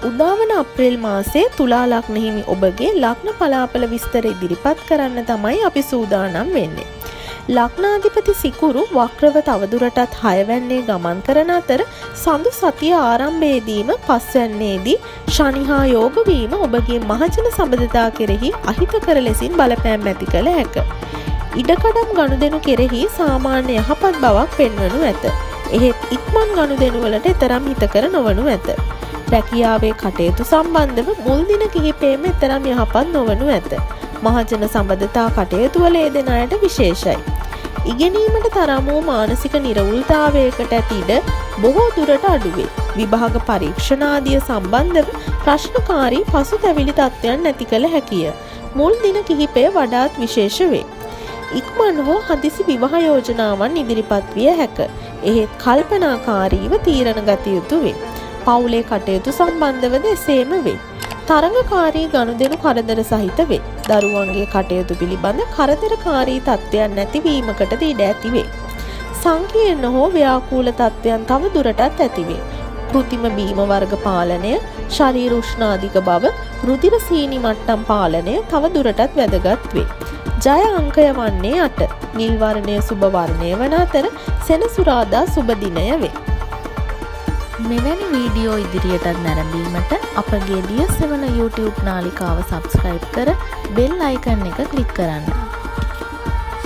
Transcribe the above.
උදාවන අප්‍රේල් මාසයේ තුලා ලග්න හිමි ඔබගේ ලග්න පලාපල විස්තර ඉදිරිපත් කරන්න තමයි අපි සූදානම් වෙන්නේ. ලග්නාධිපති සිකුරු වක්‍රව තවදුරටත් 6 වැන්නේ ගමන් කරන අතර සඳු සතිය ආරම්භයේදීම 5 වැන්නේදී ශනි හා යෝග වීම ඔබගේ මහජන සම්බන්ධතා කෙරෙහි අහිතකර ලෙසින් බලපෑම් ඇති කළ හැක. ඉඩකඩම් ගනුදෙනු කෙරෙහි සාමාන්‍ය යහපත් බවක් පෙන්වනු ඇත. එහෙත් ඉක්මන් ගනුදෙනු වලට තරම් හිතකර නොවනු ඇත. රැකියාවේ කටයුතු සම්බන්ධව මුල් දින කිහිපෙම තරම් යහපත් නොවනු ඇත. මහජන සම්බන්ධතා කටයුතු වල යෙදෙන අයට විශේෂයි. ඉගෙනීමට තරම් වූ මානසික නිරවුල්තාවයකට ඇති ඉඩ බොහෝ දුරට අඩු වේ. විභාග පරීක්ෂණ ආදිය සම්බන්ධව ප්‍රශ්නකාරී පසුතැවිලි තත්ත්වයන් නැති කළ හැකිය. මුල් දින කිහිපය වඩාත් විශේෂ වේ. ඉක්මන් හෝ හදිසි විවාහ යෝජනාවන් ඉදිරිපත් විය හැක. එහෙත් කල්පනාකාරීව තීරණ ගත යුතු වේ. පවුලේ කටයුතු සම්බන්ධවද එසේම වේ. තරඟකාරී ගනුදෙනු කරදර සහිත වේ. දරුවන්ගේ කටයුතු පිළිබඳ කරදරකාරී තත්ත්වයන් නැතිවීමකට ඉඩ ඇති වේ. සංකීර්ණ හෝ ව්‍යාකූල තත්ත්වයන් තව දුරටත් ඇති වේ. කෘතිම බීම වර්ග පාලනය, ශරීර උෂ්ණාධික බව, රුධිර සීනි මට්ටම් පාලනය තව දුරටත් වැදගත් වේ. ජය අංකය වන්නේ 8. නිල් වර්ණය සුබ වර්ණය වන අතර සෙනසුරාදා සුබ දිනය වේ. මෙවැනි වීඩියෝ ඉදිරියටත් නැරඹීමට අපගේ දියසෙවන YouTube නාලිකාව සබ්ස්ක්‍රයිබ් කර බෙල් අයිකන් එක ක්ලික් කරන්න.